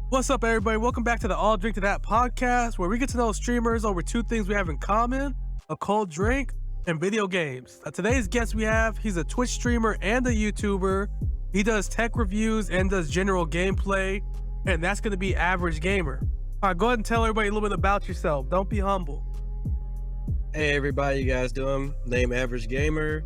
What's up, everybody? Welcome back to the All Drink to That podcast, where we get to know streamers over two things we have in common: a cold drink and video games. Today's guest he's a Twitch streamer and a YouTuber. He does tech reviews and does general gameplay, and that's going to be Average Gamer. All right, go ahead and tell everybody a little bit about yourself. Don't be humble. Hey everybody, you guys doing? Name Average Gamer.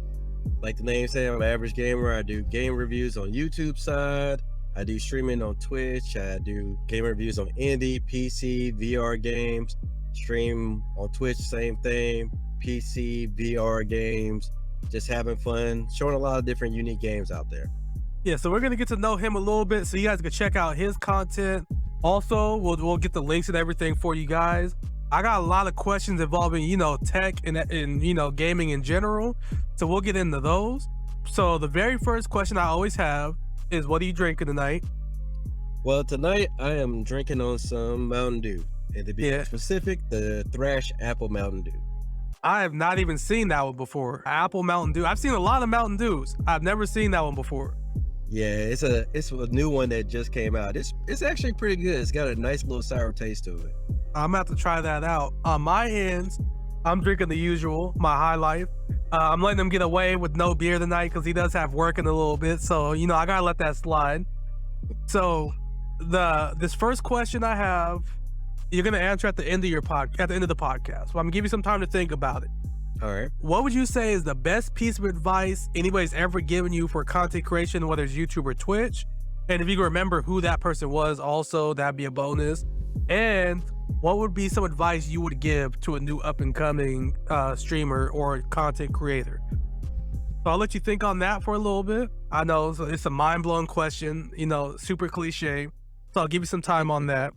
Like the name said, I'm an Average Gamer. I do game reviews on YouTube side. I do streaming on Twitch. I do game reviews on indie, PC, VR games. Stream on Twitch, same thing. PC, VR games. Just having fun, showing a lot of different unique games out there. Yeah, so we're going to get to know him a little bit so you guys can check out his content. Also, we'll get the links and everything for you guys. I got a lot of questions involving, tech and gaming in general. So we'll get into those. So the very first question I always have is, what are you drinking tonight? Well, tonight I am drinking on some Mountain Dew. And to be specific, the Thrash Apple Mountain Dew. I have not even seen that one before. Apple Mountain Dew. I've seen a lot of Mountain Dews. I've never seen that one before. Yeah, it's a new one that just came out. It's actually pretty good. It's got a nice little sour taste to it. I'm gonna have to try that out. On my ends, I'm drinking the usual, my High Life. I'm letting him get away with no beer tonight because he does have work in a little bit. So, I gotta let that slide. So this first question I have, you're gonna answer at the end of the podcast. So I'm gonna give you some time to think about it. All right. What would you say is the best piece of advice anybody's ever given you for content creation, whether it's YouTube or Twitch? And if you can remember who that person was also, that'd be a bonus. And what would be some advice you would give to a new up-and-coming streamer or content creator? So I'll let you think on that for a little bit. I know it's a mind-blowing question, super cliche. So I'll give you some time on that.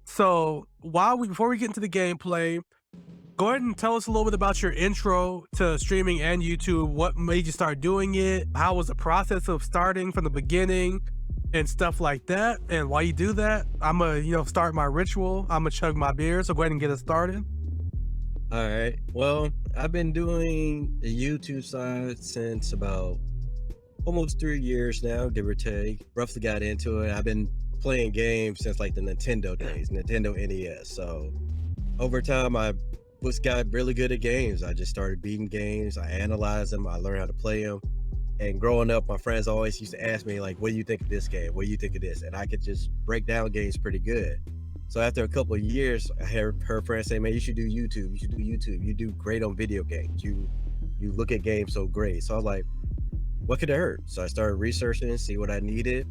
So before we get into the gameplay, go ahead and tell us a little bit about your intro to streaming and YouTube. What made you start doing it? How was the process of starting from the beginning and stuff like that? And while you do that, I'm gonna, start my ritual. I'm gonna chug my beer. So go ahead and get us started. All right. Well, I've been doing the YouTube side since about almost 3 years now, give or take. Roughly got into it. I've been playing games since like the Nintendo days, Nintendo NES. So over time, I got really good at games. I just started beating games. I analyzed them. I learned how to play them. And growing up, my friends always used to ask me, like, what do you think of this game? What do you think of this? And I could just break down games pretty good. So after a couple of years, I heard her friends say, man, you should do YouTube. You should do YouTube. You do great on video games. You look at games so great. So I was like, what could it hurt? So I started researching, see what I needed.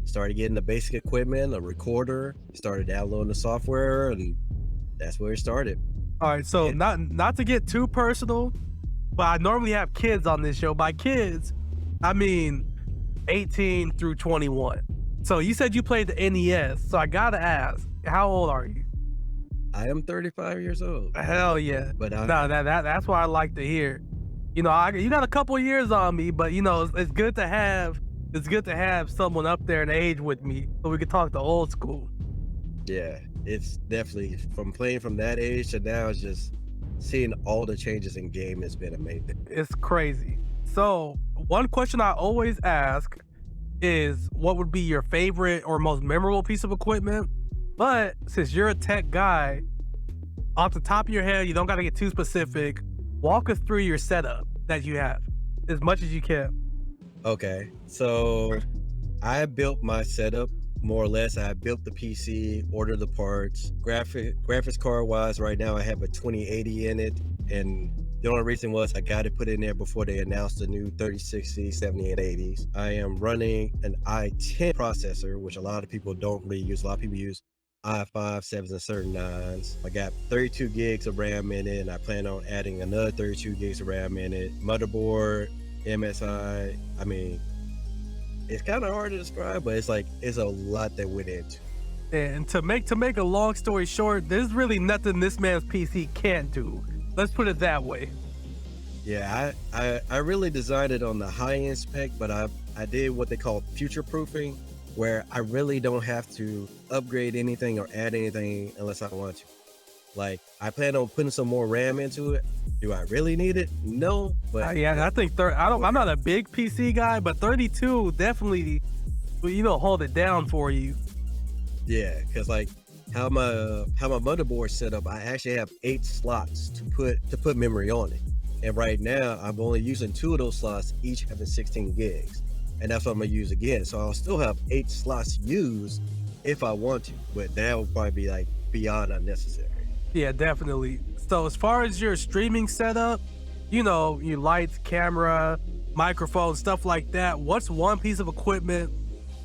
Started getting the basic equipment, a recorder. Started downloading the software, and that's where it started. All right, so not to get too personal, but I normally have kids on this show. By kids, I mean 18 through 21. So you said you played the NES, so I gotta ask, how old are you? I am 35 years old. Hell yeah. But that's what I like to hear. You got a couple years on me, but it's good to have someone up there in age with me so we can talk the old school. Yeah, it's definitely from playing from that age to now, it's just seeing all the changes in game has been amazing. It's crazy. So one question I always ask is, what would be your favorite or most memorable piece of equipment? But since you're a tech guy, off the top of your head, you don't got to get too specific. Walk us through your setup that you have as much as you can. Okay, so I built my setup more or less. I built the PC, ordered the parts. Graphics card wise, right now I have a 2080 in it, and the only reason was I got it put in there before they announced the new 3060, 7880s. I am running an i10 processor, which a lot of people don't really use. A lot of people use i5, 7s, and certain 9s. I got 32 gigs of RAM in it, and I plan on adding another 32 gigs of RAM in it. Motherboard, MSI, I mean, it's kind of hard to describe, but it's a lot that went into. And to make a long story short, there's really nothing this man's PC can't do. Let's put it that way. Yeah, I really designed it on the high-end spec, but I did what they call future-proofing, where I really don't have to upgrade anything or add anything unless I want to. Like, I plan on putting some more RAM into it. Do I really need it? No, but yeah, I think I'm not a big PC guy, but 32 definitely, hold it down for you. Yeah, because like how my motherboard set up, I actually have 8 slots to put memory on it. And right now I'm only using 2 of those slots, each having 16 gigs. And that's what I'm gonna use again. So I'll still have 8 slots used if I want to, but that would probably be like beyond unnecessary. Yeah, definitely. So as far as your streaming setup, you know, your lights, camera, microphone, stuff like that, what's one piece of equipment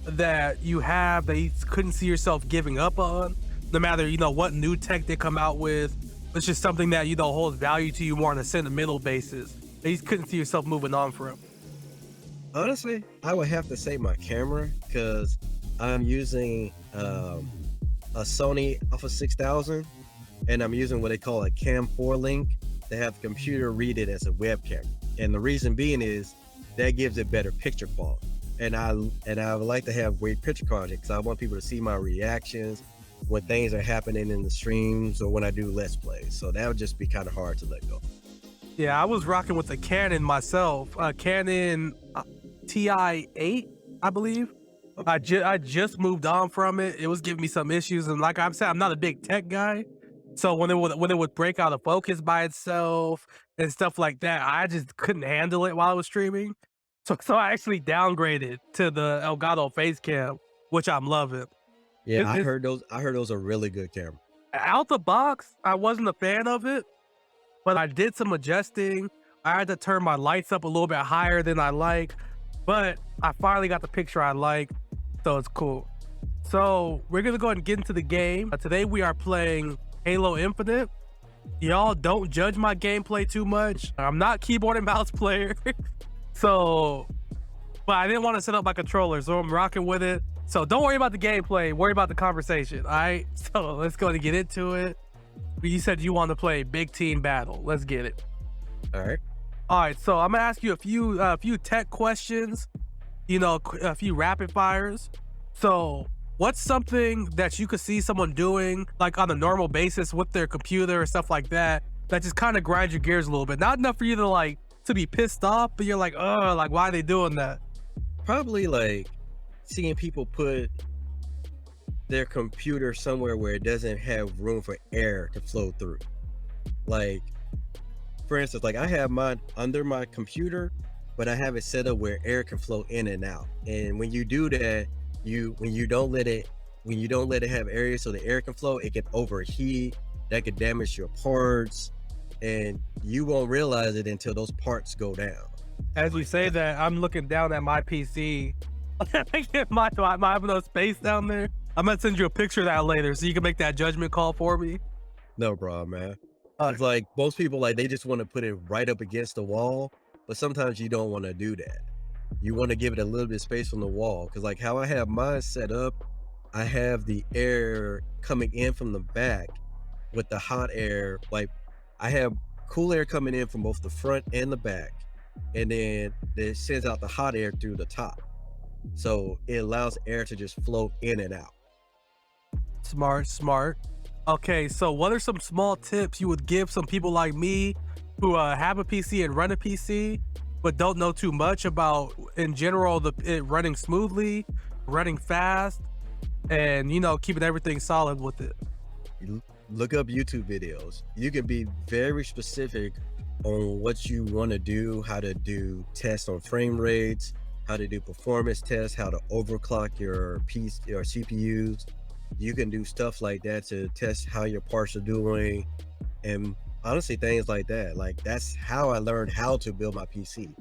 that you have that you couldn't see yourself giving up on, no matter, you know, what new tech they come out with? It's just something that, you know, holds value to you more on a sentimental basis that you couldn't see yourself moving on from. Honestly, I would have to say my camera, because I'm using a Sony Alpha 6000, and I'm using what they call a Cam 4 link to have the computer read it as a webcam. And the reason being is that gives it better picture quality. And I would like to have great picture quality because I want people to see my reactions when things are happening in the streams or when I do Let's Plays. So that would just be kind of hard to let go. Yeah, I was rocking with a Canon myself, Canon TI-8, I believe. I just moved on from it. It was giving me some issues, and like I'm saying, I'm not a big tech guy. So when it would break out of focus by itself and stuff like that, I just couldn't handle it while I was streaming. So I actually downgraded to the Elgato face cam, which I'm loving. Yeah, It's I heard those are really good cameras. out the box, I wasn't a fan of it, but I did some adjusting. I had to turn my lights up a little bit higher than I like, but I finally got the picture I like, so it's cool. So we're gonna go ahead and get into the game. Today we are playing Halo Infinite. Y'all don't judge my gameplay too much. I'm not keyboard and mouse player. So, but I didn't want to set up my controller, so I'm rocking with it. So don't worry about the gameplay, worry about the conversation, all right? So let's go and get into it. You said you want to play big team battle. Let's get it. All right. All right, so I'm gonna ask you a few tech questions, you know, a few rapid fires. So what's something that you could see someone doing like on a normal basis with their computer or stuff like that, that just kind of grinds your gears a little bit? Not enough for you to be pissed off, but you're like, oh, like, why are they doing that? Probably like seeing people put their computer somewhere where it doesn't have room for air to flow through. Like, for instance, like I have mine under my computer, but I have it set up where air can flow in and out. And when you do that, when you don't let it have area so the air can flow, it can overheat. That could damage your parts, and you won't realize it until those parts go down. As you say that, I'm looking down at my PC. my have no space down there. I'm gonna send you a picture of that later so you can make that judgment call for me. No problem, man. It's like most people, like, they just want to put it right up against the wall, but sometimes you don't want to do that. You want to give it a little bit of space from the wall, because like how I have mine set up, I have the air coming in from the back with the hot air. Like I have cool air coming in from both the front and the back, and then it sends out the hot air through the top. So it allows air to just flow in and out. Smart. Okay, so what are some small tips you would give some people like me who have a PC and run a PC, but don't know too much about, in general, it running smoothly, running fast, and, you know, keeping everything solid with it? You look up YouTube videos. You can be very specific on what you want to do, how to do tests on frame rates, how to do performance tests, how to overclock your PC or CPUs. You can do stuff like that to test how your parts are doing, and honestly, things like that. Like, that's how I learned how to build my PC.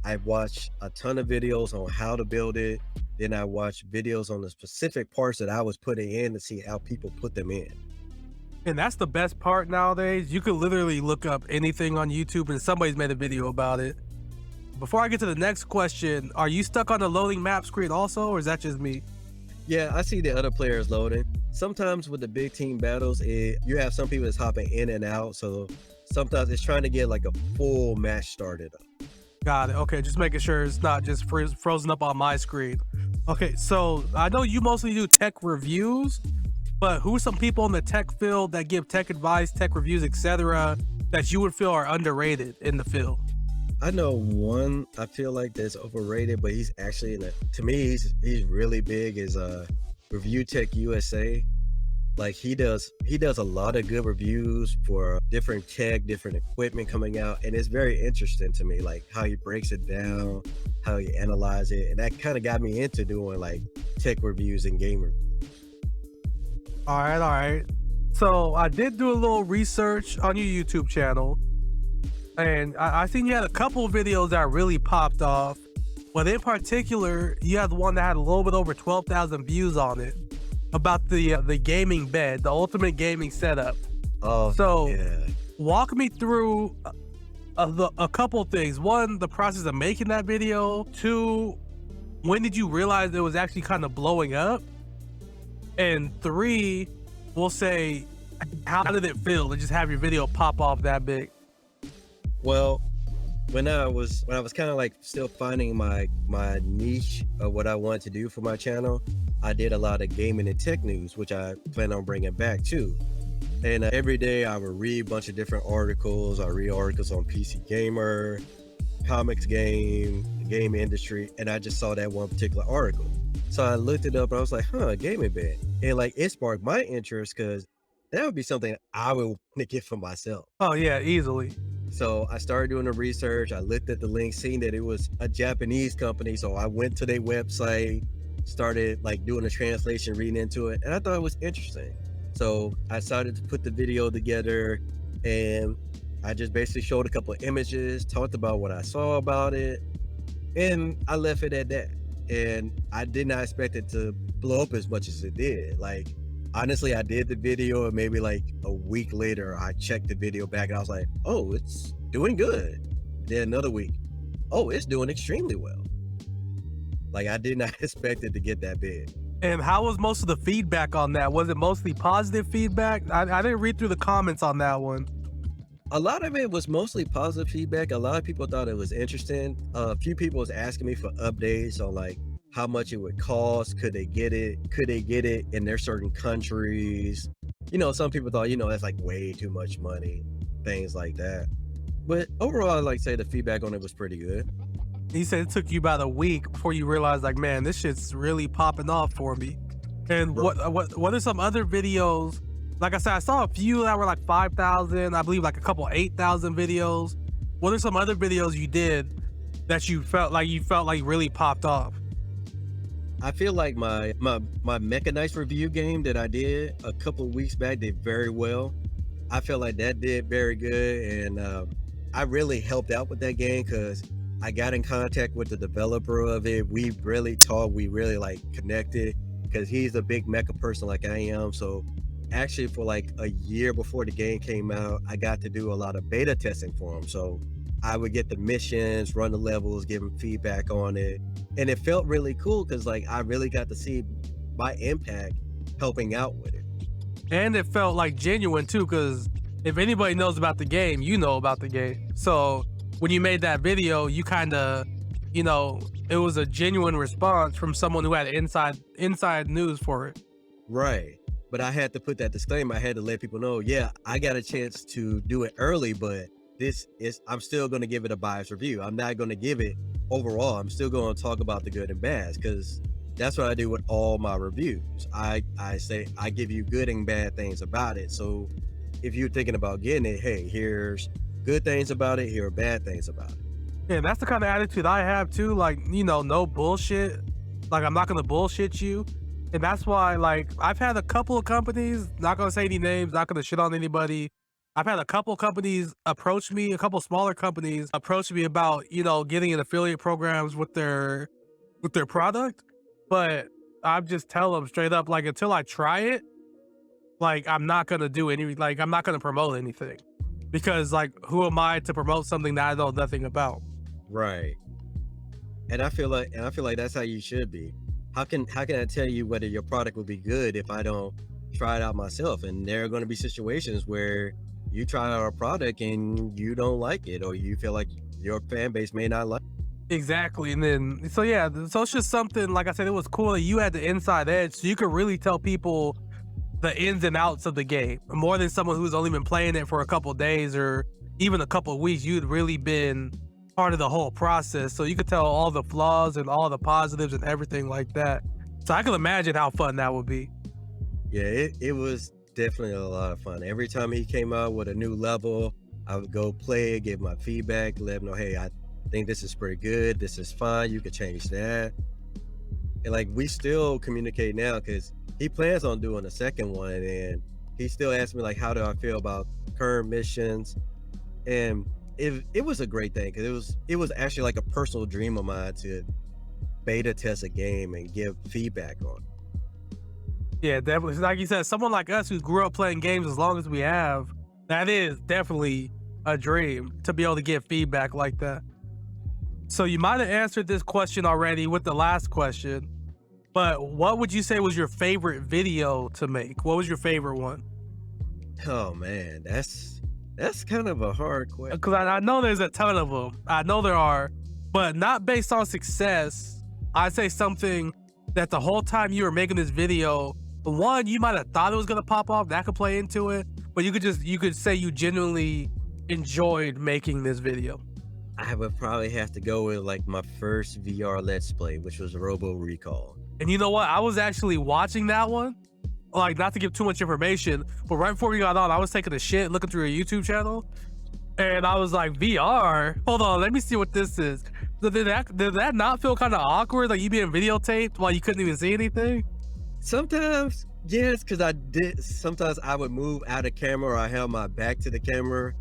I watched a ton of videos on how to build it. Then I watched videos on the specific parts that I was putting in to see how people put them in. And that's the best part nowadays. You could literally look up anything on YouTube and somebody's made a video about it. Before I get to the next question, are you stuck on the loading map screen also, or is that just me? Yeah, I see the other players loading. Sometimes with the big team battles, you have some people that's hopping in and out. So sometimes it's trying to get like a full match started up. Got it. Okay, just making sure it's not just frozen up on my screen. Okay, so I know you mostly do tech reviews, but who are some people in the tech field that give tech advice, tech reviews, etc., that you would feel are underrated in the field? I know one I feel like that's overrated, but he's actually to me he's really big, is Review Tech USA. Like he does a lot of good reviews for different tech, different equipment coming out, and it's very interesting to me, like how he breaks it down, how he analyze it, and that kind of got me into doing like tech reviews and game reviews. All right. So I did do a little research on your YouTube channel, and I seen you had a couple of videos that really popped off. But in particular, you had the one that had a little bit over 12,000 views on it, about the gaming bed, the ultimate gaming setup. Oh, so yeah. Walk me through a couple things. One, the process of making that video. Two, when did you realize it was actually kind of blowing up? And three, we'll say, how did it feel to just have your video pop off that big? Well, when I was kind of like still finding my niche of what I wanted to do for my channel, I did a lot of gaming and tech news, which I plan on bringing back too. And every day I would read a bunch of different articles. I read articles on PC Gamer, comics game, the game industry, and I just saw that one particular article. So I looked it up and I was like, gaming bed. And like it sparked my interest because that would be something I would want to get for myself. Oh yeah, easily. So I started doing the research. I looked at the link, seeing that it was a Japanese company. So I went to their website, started like doing a translation, reading into it, and I thought it was interesting. So I started to put the video together, and I just basically showed a couple of images, talked about what I saw about it, and I left it at that. And I did not expect it to blow up as much as it did. Like, honestly, I did the video, and maybe like a week later, I checked the video back, and I was like, oh, it's doing good. Then another week, oh, it's doing extremely well. Like, I did not expect it to get that big. And how was most of the feedback on that? Was it mostly positive feedback? I didn't read through the comments on that one. A lot of it was mostly positive feedback. A lot of people thought it was interesting. A few people was asking me for updates on like how much it would cost. Could they get it? Could they get it in their certain countries? You know, some people thought, that's like way too much money, things like that. But overall, I'd like to say the feedback on it was pretty good. He said it took you about a week before you realized, like, man, this shit's really popping off for me. And what are some other videos? Like I said, I saw a few that were like 5,000. I believe like a couple 8,000 videos. What are some other videos you did that you felt like really popped off? I feel like my mechanized review game that I did a couple of weeks back did very well. I feel like that did very good, and I really helped out with that game because I got in contact with the developer of it. We really talked, we really like connected because he's a big mecha person like I am. So actually for like a year before the game came out, I got to do a lot of beta testing for him. So I would get the missions, run the levels, give him feedback on it. And it felt really cool because like I really got to see my impact helping out with it. And it felt like genuine too, because if anybody knows about the game, you know about the game. So when you made that video, you kind of, it was a genuine response from someone who had inside news for it. Right. But I had to put that disclaimer. I had to let people know, yeah, I got a chance to do it early, but I'm still going to give it a biased review. I'm not going to give it overall. I'm still going to talk about the good and bad because that's what I do with all my reviews. I say, I give you good and bad things about it. So if you're thinking about getting it, hey, here's good things about it, here are bad things about it. Yeah, that's the kind of attitude I have too. Like, no bullshit. Like, I'm not going to bullshit you. And that's why, like, I've had a couple of companies, not going to say any names, not going to shit on anybody. I've had a couple companies approach me, a couple smaller companies approach me about, getting in affiliate programs with their product. But I just tell them straight up, like, until I try it, like, I'm not going to I'm not going to promote anything. Because, like, who am I to promote something that I know nothing about? Right. And I feel like that's how you should be. How can I tell you whether your product will be good if I don't try it out myself? And there are going to be situations where you try out a product and you don't like it, or you feel like your fan base may not like it. Exactly. And then, so it's just something, like I said, it was cool that you had the inside edge, so you could really tell people the ins and outs of the game more than someone who's only been playing it for a couple days or even a couple of weeks. You'd really been part of the whole process, so you could tell all the flaws and all the positives and everything like that. So I can imagine how fun that would be. Yeah, it was definitely a lot of fun. Every time he came out with a new level, I would go play it, give my feedback, let him know, hey, I think this is pretty good. This is fine. You could change that. And like, we still communicate now because he plans on doing a second one, and he still asks me like, how do I feel about current missions? And it was a great thing because it was actually like a personal dream of mine to beta test a game and give feedback on it. Yeah, definitely. Like you said, someone like us who grew up playing games as long as we have, that is definitely a dream to be able to get feedback like that. So you might have answered this question already with the last question, but what would you say was your favorite video to make? What was your favorite one? Oh man, that's kind of a hard question. Because I know there's a ton of them. I know there are, but not based on success. I'd say something that the whole time you were making this video, one, you might have thought it was gonna pop off, that could play into it, but you could say you genuinely enjoyed making this video. I would probably have to go with like my first VR Let's Play, which was Robo Recall. And you know what? I was actually watching that one. Like, not to give too much information, but right before we got on, I was taking a shit, looking through your YouTube channel, and I was like, VR? Hold on, let me see what this is. Did that not feel kind of awkward? Like you being videotaped while you couldn't even see anything? Sometimes, yes, because sometimes I would move out of camera or I held my back to the camera.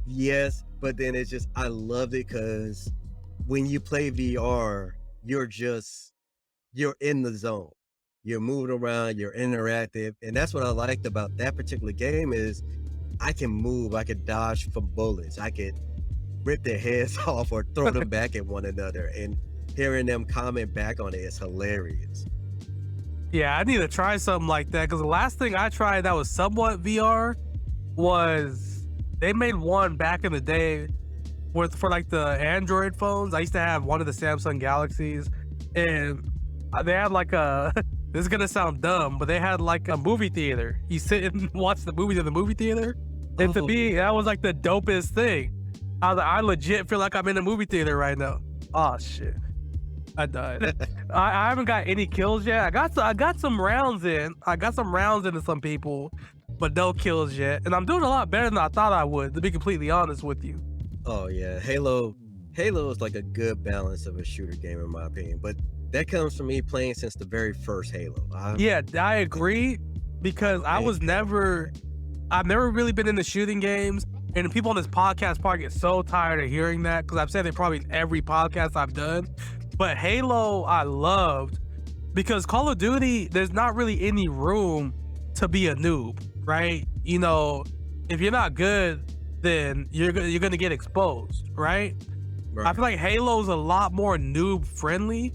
Yes, but then it's just, I loved it because when you play VR, you're in the zone. You're moving around, you're interactive. And that's what I liked about that particular game is I can move, I could dodge from bullets. I could rip their heads off or throw them back at one another. And hearing them comment back on it is hilarious. Yeah, I need to try something like that because the last thing I tried that was somewhat VR was they made one back in the day for like the Android phones. I used to have one of the Samsung Galaxies, and they had like a this is gonna sound dumb, but they had like a movie theater. You sit and watch the movies in the movie theater, and to me that was like the dopest thing. I was like, I legit feel like I'm in a movie theater right now. Oh shit, I died. I haven't got any kills yet. I got some rounds in. I got some rounds into some people, but no kills yet. And I'm doing a lot better than I thought I would, to be completely honest with you. Oh yeah, Halo is like a good balance of a shooter game in my opinion, but that comes from me playing since the very first Halo. Yeah, I agree because I've never really been into shooting games, and people on this podcast probably get so tired of hearing that because I've said it probably in every podcast I've done. But Halo I loved because Call of Duty, there's not really any room to be a noob, right? You know, if you're not good, then you're gonna get exposed, right? I feel like Halo's a lot more noob friendly,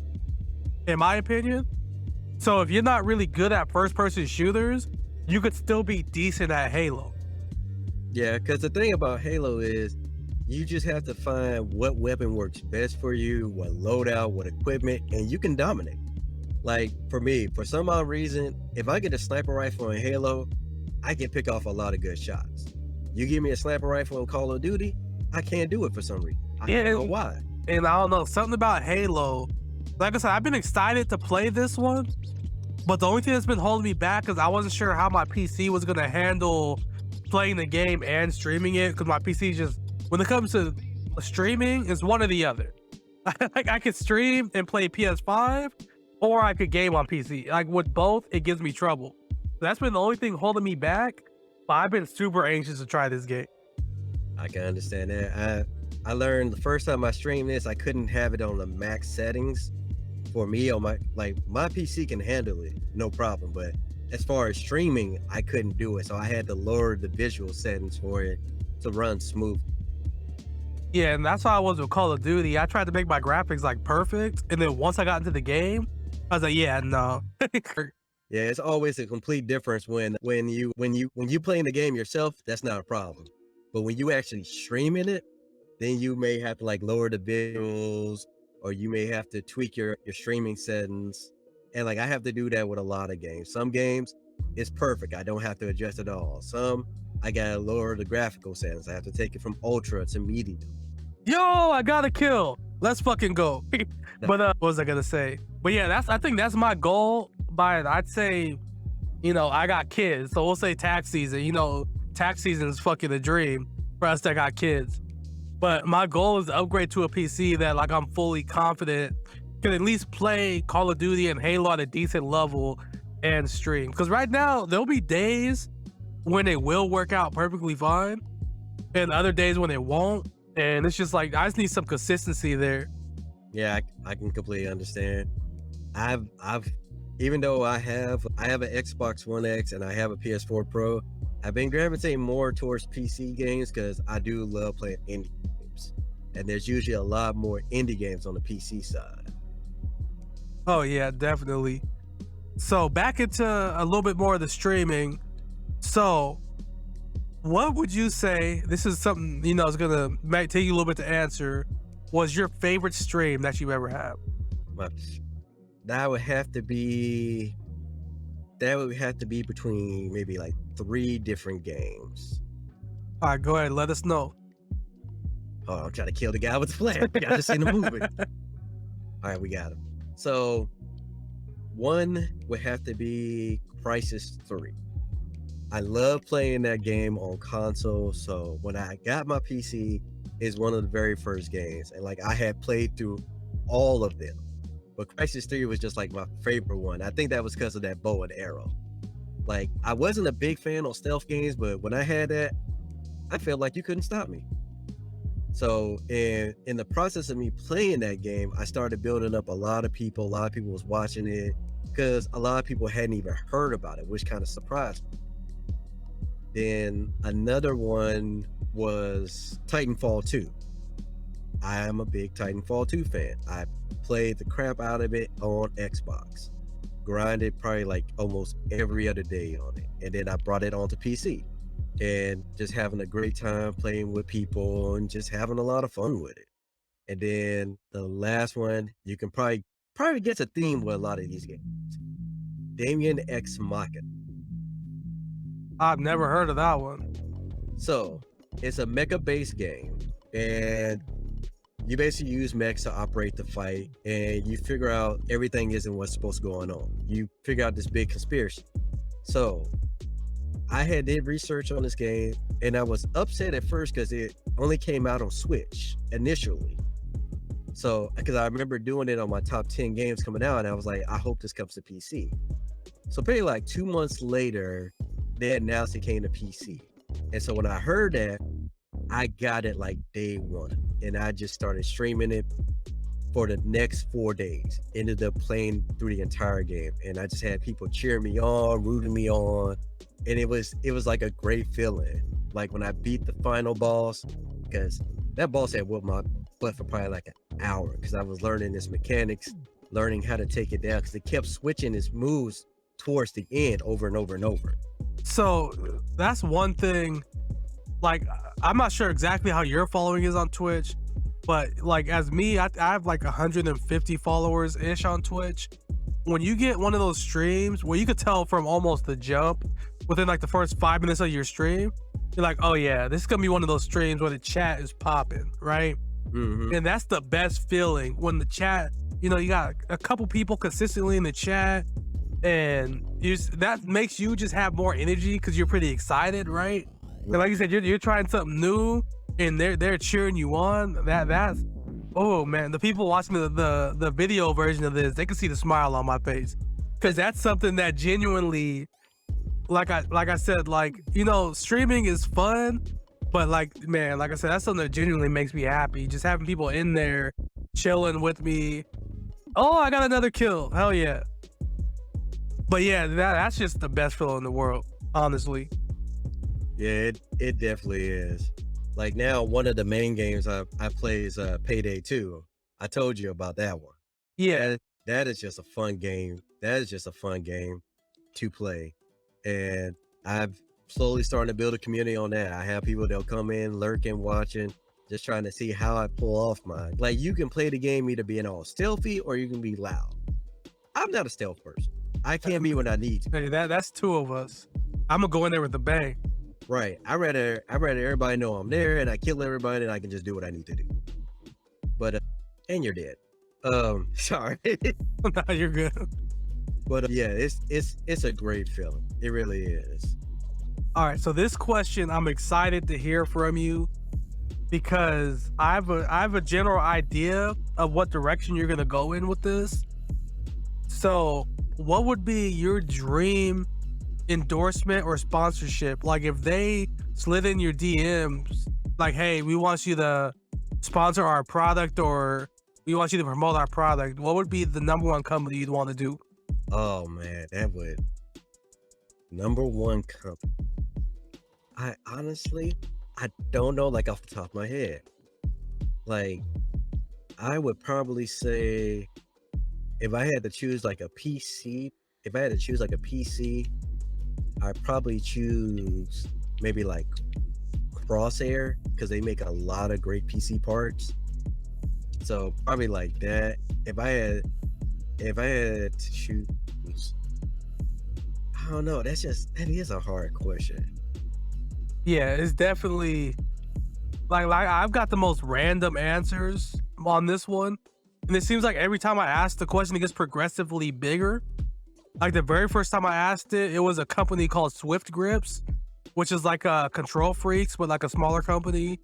in my opinion. So if you're not really good at first-person shooters, you could still be decent at Halo. Yeah, because the thing about Halo is you just have to find what weapon works best for you, what loadout, what equipment, and you can dominate. Like for me, for some odd reason, if I get a sniper rifle in Halo, I can pick off a lot of good shots. You give me a sniper rifle in Call of Duty, I can't do it for some reason. I don't know why. And I don't know, something about Halo. Like I said, I've been excited to play this one, but the only thing that's been holding me back is I wasn't sure how my PC was going to handle playing the game and streaming it, because my PC just, when it comes to streaming, it's one or the other. Like I could stream and play PS5, or I could game on PC. Like with both, it gives me trouble. That's been the only thing holding me back, but I've been super anxious to try this game. I can understand that. I learned the first time I streamed this, I couldn't have it on the max settings. For me, on my PC can handle it, no problem. But as far as streaming, I couldn't do it. So I had to lower the visual settings for it to run smooth. Yeah, and that's how I was with Call of Duty. I tried to make my graphics like perfect, and then once I got into the game, I was like, yeah, no. Yeah, it's always a complete difference when you playing the game yourself, that's not a problem. But when you actually streaming it, then you may have to like lower the visuals, or you may have to tweak your streaming settings. And like I have to do that with a lot of games. Some games it's perfect, I don't have to adjust at all. Some I gotta lower the graphical settings. I have to take it from ultra to medium. Yo, I got a kill. Let's fucking go. But what was I gonna say? But yeah, I think that's my goal. I'd say, I got kids, so we'll say tax season. Tax season is fucking a dream for us that got kids. But my goal is to upgrade to a PC that like I'm fully confident can at least play Call of Duty and Halo at a decent level and stream. Because right now there'll be days when it will work out perfectly fine, and other days when it won't. And it's just like I just need some consistency there. Yeah, I can completely understand. I've even though I have an Xbox One X and I have a PS4 Pro, I've been gravitating more towards PC games because I do love playing indie games, and there's usually a lot more indie games on the PC side. Oh yeah, definitely. So back into a little bit more of the streaming. So what would you say, this is something, it's might take you a little bit to answer, was your favorite stream that you ever had? That would have to be between maybe like 3 different games. All right, go ahead, let us know. Oh, I'm trying to kill the guy with the flag. I just seen the movie. All right, we got him. So one would have to be Crisis 3. I love playing that game on console. So when I got my PC, it's one of the very first games, and like I had played through all of them. But Crisis 3 was just like my favorite one. I think that was because of that bow and arrow. Like, I wasn't a big fan of stealth games, but when I had that, I felt like you couldn't stop me. So in the process of me playing that game, I started building up a lot of people. A lot of people was watching it because a lot of people hadn't even heard about it, which kind of surprised me. Then another one was Titanfall 2. I am a big Titanfall 2 fan. I played the crap out of it on Xbox. Grinded probably like almost every other day on it. And then I brought it onto PC. And just having a great time playing with people and just having a lot of fun with it. And then the last one, you can probably gets a theme with a lot of these games. Damien X Machina. I've never heard of that one. So it's a mecha-based game, and you basically use mechs to operate the fight, and you figure out everything isn't what's supposed to go on. You figure out this big conspiracy. So I did research on this game, and I was upset at first because it only came out on Switch initially. So, because I remember doing it on my top 10 games coming out, and I was like, I hope this comes to PC. So probably like 2 months later, they announced it came to PC. And so when I heard that, I got it like day one, and I just started streaming it for the next 4 days. Ended up playing through the entire game, and I just had people cheering me on, rooting me on, and it was like a great feeling. Like when I beat the final boss, because that boss had whooped my butt for probably like an hour, because I was learning its mechanics, learning how to take it down, because it kept switching its moves towards the end over and over and over. So that's one thing. Like, I'm not sure exactly how your following is on Twitch, but like as me, I have like 150 followers ish on Twitch. When you get one of those streams where you could tell from almost the jump within like the first 5 minutes of your stream, you're like, oh yeah, this is gonna be one of those streams where the chat is popping, right? Mm-hmm. And that's the best feeling when the chat, you got a couple people consistently in the chat, and that makes you just have more energy because you're pretty excited, right? And like you said, you're trying something new, and they're cheering you on. That's oh man, the people watching the video version of this, they can see the smile on my face, because that's something that genuinely, like I said, like streaming is fun, but like man, like I said, that's something that genuinely makes me happy. Just having people in there chilling with me. Oh, I got another kill, hell yeah. But yeah, that's just the best feeling in the world, honestly. Yeah, it definitely is. Like now, one of the main games I play is Payday II. I told you about that one. Yeah, that is just a fun game. That is just a fun game to play. And I've slowly starting to build a community on that. I have people that'll come in, lurking, watching, just trying to see how I pull off mine. Like, you can play the game either being all stealthy or you can be loud. I'm not a stealth person. I can't be when I need to. hey, that's 2 of us. I'm gonna go in there with a bang. Right. I rather everybody know I'm there, and I kill everybody, and I can just do what I need to do. But and you're dead. Sorry. No, you're good. But yeah, it's a great feeling. It really is. All right, so this question I'm excited to hear from you because I have a general idea of what direction you're gonna go in with this. So, what would be your dream endorsement or sponsorship? Like if they slid in your DMs, like, hey, we want you to sponsor our product or we want you to promote our product. What would be the number one company you'd want to do? Oh man, that would number one company. I honestly, I don't know, like off the top of my head. Like, I would probably say if I had to choose like a PC, if I had to choose like a PC, I'd probably choose maybe like Crosshair because they make a lot of great PC parts. So probably like that. If I had to choose, I don't know. That is a hard question. Yeah, it's definitely like I've got the most random answers on this one. And it seems like every time I ask the question, it gets progressively bigger. Like the very first time I asked it, it was a company called Swift Grips, which is like a Control Freaks, but like a smaller company.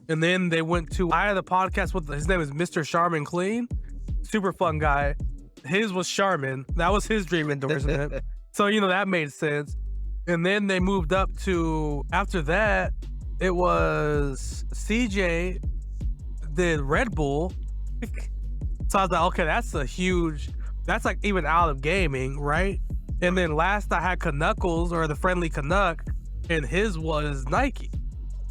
And then they went to, I had a podcast with, his name is Mr. Charmin Clean. Super fun guy. His was Charmin. That was his dream endorsement. So, you know, that made sense. And then they moved up to, after that, it was CJ did Red Bull. So I was like, okay, that's like even out of gaming, right? And then last I had Canuckles or the Friendly Canuck, and his was Nike.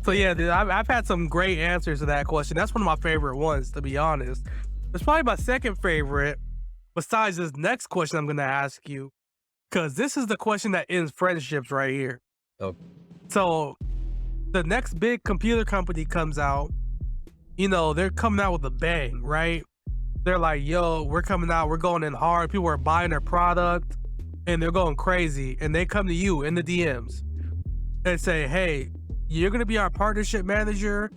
So yeah, dude, I've had some great answers to that question. That's one of my favorite ones, to be honest. It's probably my second favorite, besides this next question I'm gonna ask you, because this is the question that ends friendships right here. Oh, So the next big computer company comes out, you know, they're coming out with a bang, right? They're like, yo, we're coming out, we're going in hard. People are buying their product and they're going crazy. And they come to you in the DMs and say, hey, you're going to be our partnership manager.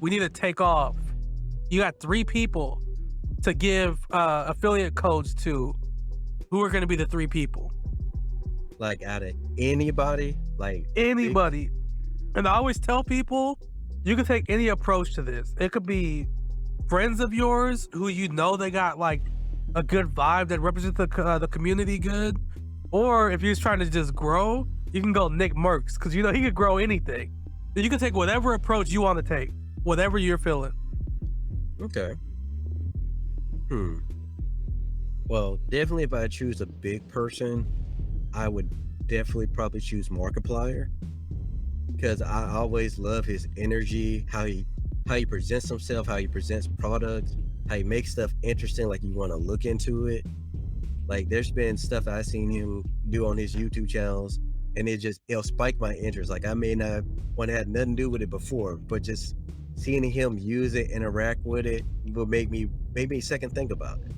We need to take off. You got 3 people to give affiliate codes to. Who are going to be the 3 people? like out of anybody, like Anybody. And I always tell people, you can take any approach to this. It could be friends of yours who you know they got like a good vibe that represents the community good, or if you're trying to just grow, you can go Nick Merckx because you know he could grow anything. You can take whatever approach you want to take, whatever you're feeling. Okay. Well, definitely if I choose a big person, I would definitely probably choose Markiplier because I always love his energy, how he presents himself, how he presents products, how he makes stuff interesting, like you want to look into it. Like there's been stuff I've seen him do on his YouTube channels and it'll spike my interest. Like I may not want to have nothing to do with it before, but just seeing him use it, interact with it will make me second think about it.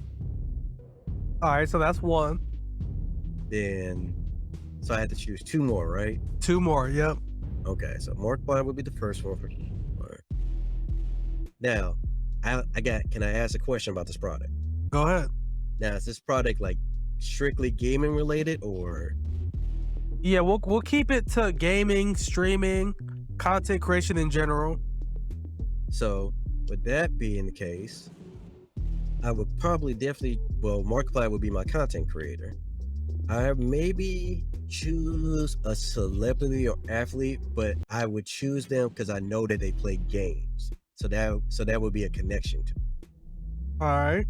All right, so that's one. Then, so I had to choose 2 more, right? 2 more, yep. Okay, so Markiplier would be the first one for me. All right. Now, can I ask a question about this product? Go ahead. Now, is this product like strictly gaming related or? Yeah, we'll keep it to gaming, streaming, content creation in general. So, with that being the case, I would probably Markiplier would be my content creator. I maybe choose a celebrity or athlete, but I would choose them because I know that they play games. So that would be a connection to. All right.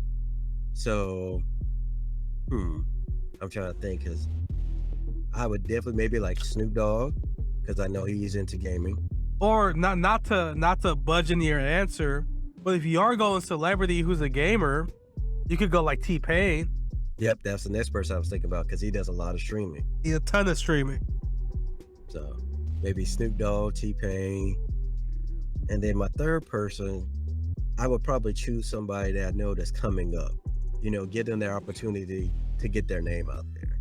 So, I'm trying to think because I would definitely maybe like Snoop Dogg because I know he's into gaming. Or not to budge into your answer, but if you are going celebrity who's a gamer, you could go like T-Pain. Yep, that's the next person I was thinking about because he does a lot of streaming. A ton of streaming. So maybe Snoop Dogg, T-Pain. And then my third person, I would probably choose somebody that I know that's coming up. You know, give them their opportunity to get their name out there.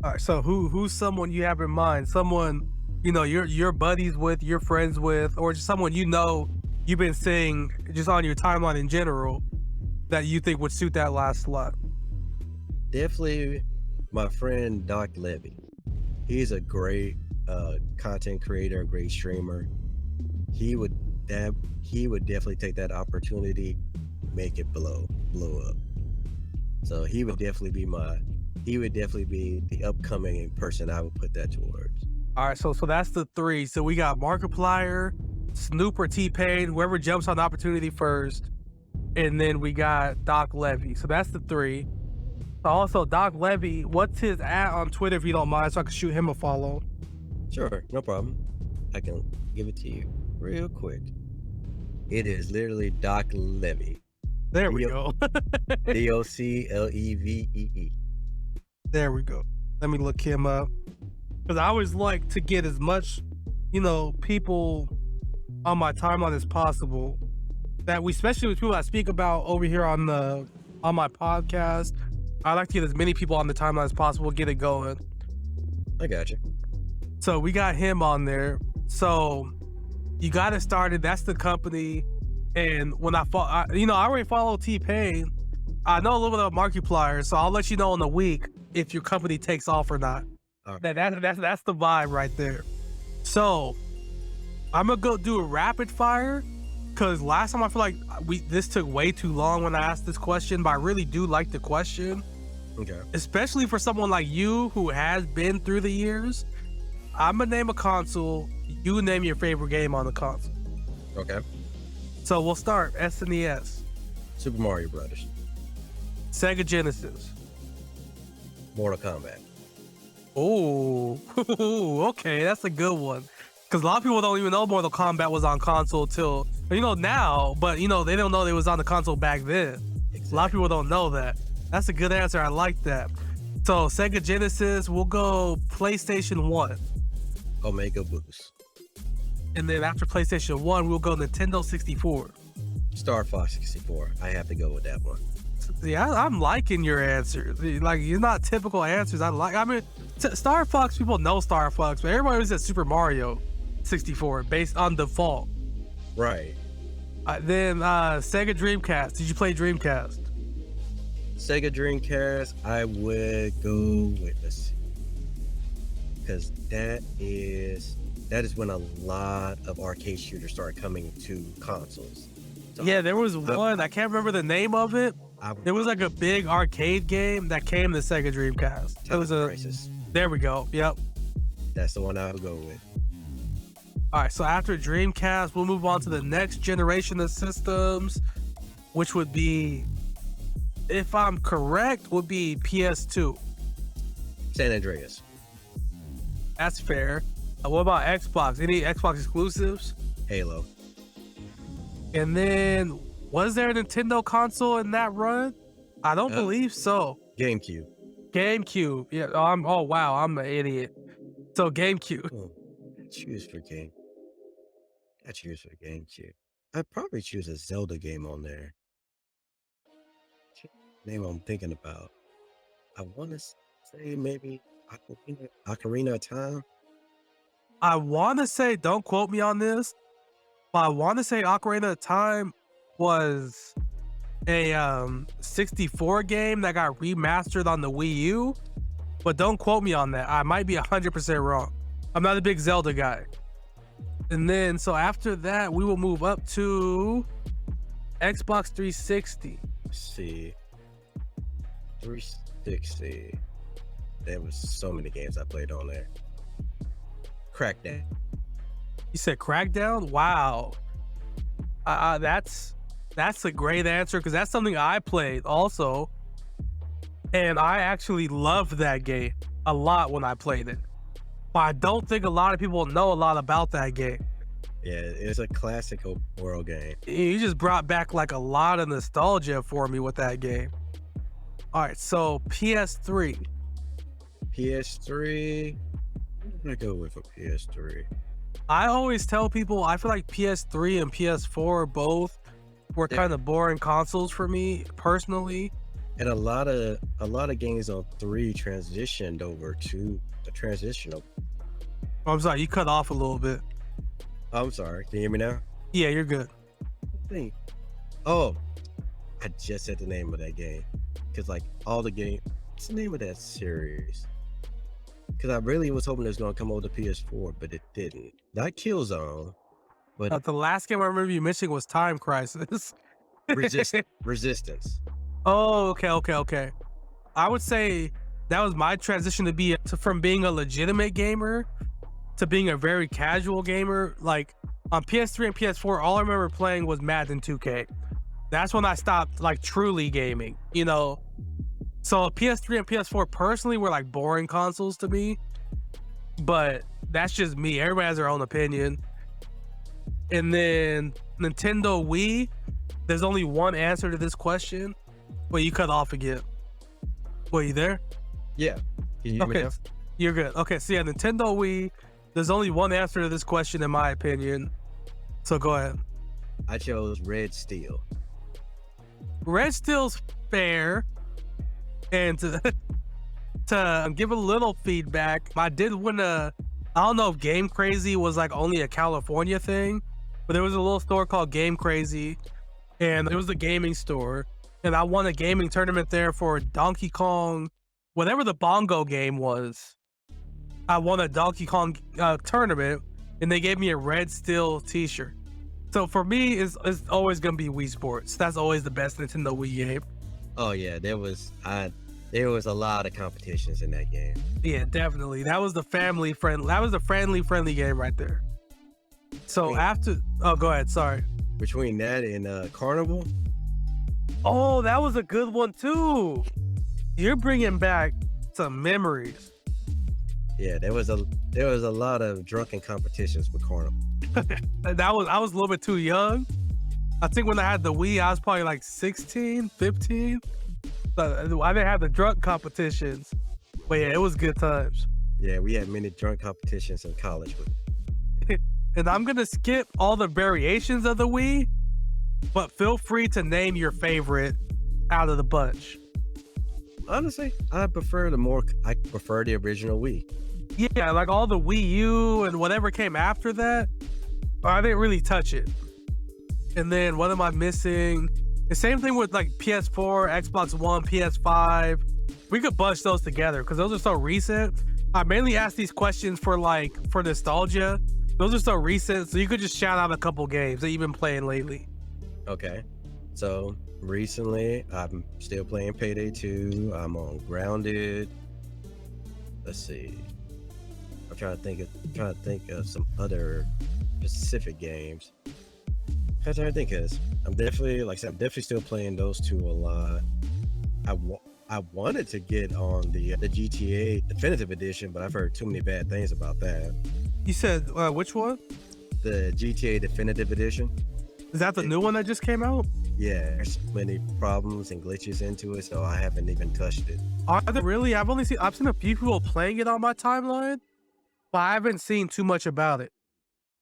All right, so who's someone you have in mind? Someone, you know, you're buddies with, you're friends with, or just someone you know you've been seeing just on your timeline in general, that you think would suit that last slot? Definitely my friend Doc Levy. He's a great content creator, a great streamer. He would definitely take that opportunity, make it blow up. So he would definitely be the upcoming person I would put that towards. All right, so that's the three. So we got Markiplier, Snoop or T-Pain, whoever jumps on the opportunity first, and then we got Doc Levy. So that's the three. Also, Doc Levy, what's his on Twitter if you don't mind, so I can shoot him a follow? Sure, no problem. I can give it to you real quick. It is literally Doc Levy. There we go. DOCLEVEE. There we go. Let me look him up. Because I always like to get as much, people on my timeline as possible. Especially with people I speak about over here on my podcast. I like to get as many people on the timeline as possible, get it going. I got you. So we got him on there. So you got it started. That's the company. And when I already follow T-Pain. I know a little bit about Markiplier, so I'll let you know in a week if your company takes off or not. Right. That's the vibe right there. So I'm gonna go do a rapid fire because last time I feel like this took way too long when I asked this question, but I really do like the question. Okay. Especially for someone like you who has been through the years. I'm gonna name a console. You name your favorite game on the console. Okay. So we'll start SNES. Super Mario Brothers. Sega Genesis. Mortal Kombat. Oh, okay, that's a good one. Because a lot of people don't even know Mortal Kombat was on console till now, but they don't know it was on the console back then. Exactly. A lot of people don't know that. That's a good answer. I like that. So Sega Genesis, we'll go PlayStation 1. Omega Boost. And then after PlayStation 1, we'll go Nintendo 64. Star Fox 64. I have to go with that one. Yeah, I'm liking your answers. Like, you're not typical answers. Star Fox, people know Star Fox, but everybody was at Super Mario 64 based on default. Right. Then Sega Dreamcast. Did you play Dreamcast? Sega Dreamcast, I would go with because that is when a lot of arcade shooters started coming to consoles. So yeah, there was one. I can't remember the name of it. There was like a big arcade game that came to Sega Dreamcast. It was Crisis. There we go. Yep. That's the one I would go with. All right. So after Dreamcast, we'll move on to the next generation of systems, which would be, if I'm correct, would be PS2. San Andreas. That's fair. What about Xbox? Any Xbox exclusives? Halo. And then, was there a Nintendo console in that run? I don't believe so. GameCube. Yeah. Oh wow, I'm an idiot. So GameCube. Oh, I choose for GameCube. I'd probably choose a Zelda game on there. Name I'm thinking about. I want to say maybe Ocarina of Time. I want to say, don't quote me on this, but I want to say Ocarina of Time was a 64 game that got remastered on the Wii U, but don't quote me on that. I might be 100% wrong. I'm not a big Zelda guy. And then, so after that, we will move up to Xbox 360. Let's see. 360. There was so many games I played on there. Crackdown. You said Crackdown? Wow. That's a great answer because that's something I played also. And I actually loved that game a lot when I played it. But I don't think a lot of people know a lot about that game. Yeah, it's a classic world game. You just brought back like a lot of nostalgia for me with that game. All right, so PS3. PS3. I'm gonna go with a PS3. I always tell people I feel like PS3 and PS4 both were kind of boring consoles for me personally. And a lot of games on 3 transitioned over to the transitional. I'm sorry, you cut off a little bit. I'm sorry. Can you hear me now? Yeah, you're good. Oh, I just said the name of that game because like all the game. What's the name of that series? Because I really was hoping it was going to come over to PS4, but it didn't. Not Killzone, but The last game I remember you mentioning was Time Crisis. Resistance. Oh, okay. I would say that was my transition from being a legitimate gamer to being a very casual gamer. Like on PS3 and PS4, all I remember playing was Madden 2K. That's when I stopped like truly gaming, you know. So PS3 and PS4 personally were like boring consoles to me, but that's just me. Everybody has their own opinion. And then Nintendo Wii, there's only one answer to this question. Wait, you cut off again. Wait, you there? Yeah. Can you hear me Okay, now? you're good. Okay, so yeah, Nintendo Wii, there's only one answer to this question in my opinion. So go ahead. I chose Red Steel. Red Steel's fair. And to give a little feedback, I did win I don't know if Game Crazy was like only a California thing, but there was a little store called Game Crazy, and it was a gaming store, and I won a gaming tournament there for Donkey Kong, whatever the bongo game was. I won a Donkey Kong tournament, and they gave me a Red Steel t-shirt. So for me, it's always going to be Wii Sports. That's always the best Nintendo Wii game. Oh yeah, there was a lot of competitions in that game. Yeah, definitely. That was the family friendly game right there. So go ahead. Sorry. Between that and Carnival. Oh, that was a good one too. You're bringing back some memories. Yeah, there was a lot of drunken competitions with Carnival. I was a little bit too young. I think when I had the Wii, I was probably like 16, 15. So I didn't have the drunk competitions. But yeah, it was good times. Yeah, we had many drunk competitions in college with it. And I'm going to skip all the variations of the Wii, but feel free to name your favorite out of the bunch. Honestly, I prefer the original Wii. Yeah, like all the Wii U and whatever came after that, I didn't really touch it. And then what am I missing? The same thing with like PS4, Xbox One, PS5. We could bunch those together because those are so recent. I mainly ask these questions for nostalgia. Those are so recent, so you could just shout out a couple games that you've been playing lately. Okay. So recently, I'm still playing Payday II. I'm on Grounded. Let's see. I'm trying to think of some other specific games. I'm trying to think because I'm definitely still playing those two a lot. I wanted to get on the GTA Definitive Edition, but I've heard too many bad things about that. You said which one? The GTA Definitive Edition. Is that the new one that just came out? Yeah, there's so many problems and glitches into it, so I haven't even touched it. Are there really? I've seen a few people playing it on my timeline, but I haven't seen too much about it.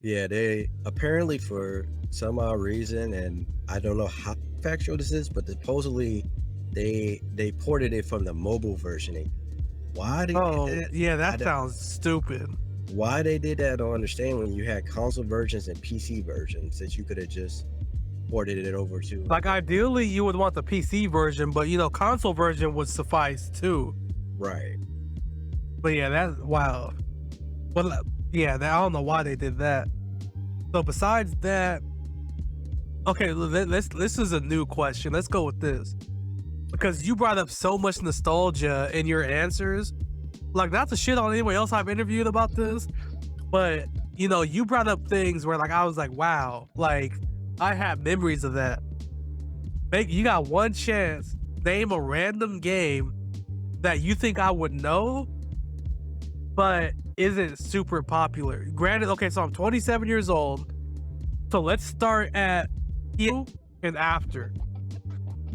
Yeah, they apparently for some odd reason, and I don't know how factual this is, but supposedly they ported it from the mobile version. Why did that sounds stupid. Why they did that, I don't understand. When you had console versions and PC versions that you could have just ported it over to. Like ideally, you would want the PC version, but console version would suffice too. Right. But yeah, that's wow. But yeah, I don't know why they did that. So besides that, okay, this is a new question. Let's go with this. Because you brought up so much nostalgia in your answers. Like, not to shit on anyone else I've interviewed about this, but you brought up things where I was like, wow, like I have memories of that. You got one chance, name a random game that you think I would know, but isn't super popular. Granted, okay, so I'm 27 years old, so let's start at you and after.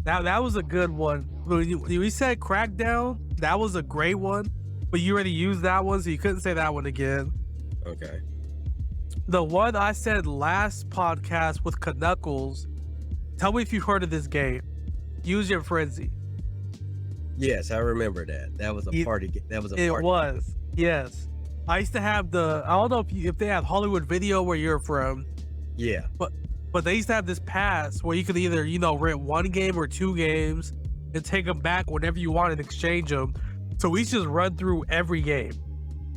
Now that was a good one. We said Crackdown, that was a great one, but you already used that one, so you couldn't say that one again. Okay. The one I said last podcast with Knuckles, tell me if you've heard of this game. Use Your Frenzy. Yes, I remember that. That was a party. That was a party. It was. Yes. I used to have I don't know if they have Hollywood Video where you're from. Yeah. But but they used to have this pass where you could either, rent one game or two games and take them back whenever you want and exchange them. So we just run through every game.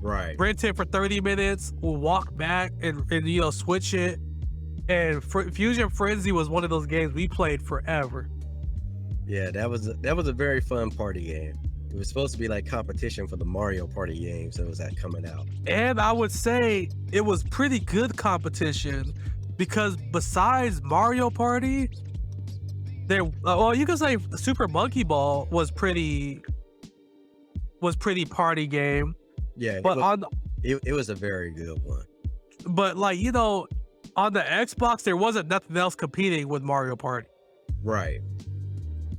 Right. Rent it for 30 minutes. We'll walk back and switch it. And Fusion Frenzy was one of those games we played forever. Yeah, that was a very fun party game. It was supposed to be like competition for the Mario Party games that was coming out. And I would say it was pretty good competition because besides Mario Party, you could say Super Monkey Ball was pretty party game. Yeah, but it was a very good one. But on the Xbox, there wasn't nothing else competing with Mario Party. Right.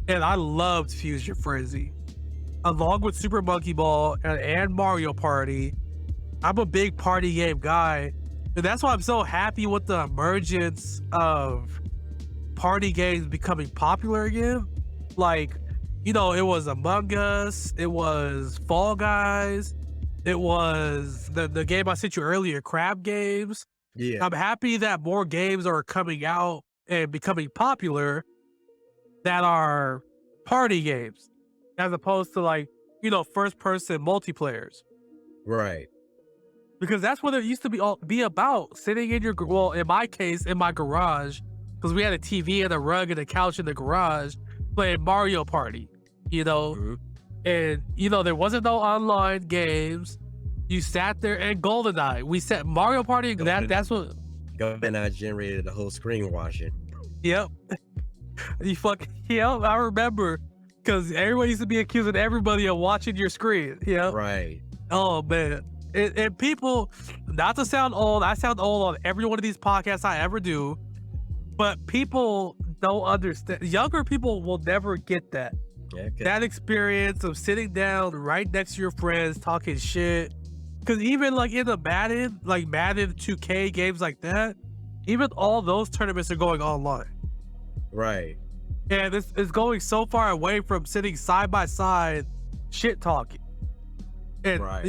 And I loved Fusion Frenzy. Along with Super Monkey Ball and Mario Party, I'm a big party game guy. And that's why I'm so happy with the emergence of party games becoming popular again. Like, it was Among Us, it was Fall Guys, it was the game I sent you earlier, Crab Games. Yeah. I'm happy that more games are coming out and becoming popular that are party games, as opposed to first person multiplayers. Right. Because that's what it used to be about. Sitting in in my case, in my garage, because we had a TV and a rug and a couch in the garage, playing Mario Party, Mm-hmm. And, there wasn't no online games. You sat there and GoldenEye. We set Mario Party. That's what. GoldenEye generated the whole screen washing. Yep. Yep, I remember. Because everyone used to be accusing everybody of watching your screen. Yeah. Right. Oh, man. And people, not to sound old, I sound old on every one of these podcasts I ever do, but people don't understand. Younger people will never get that. Yeah, that experience of sitting down right next to your friends, talking shit. Because even in the Madden, Madden 2K games like that, even all those tournaments are going online. Right. And it's going so far away from sitting side by side, shit talking. And, right.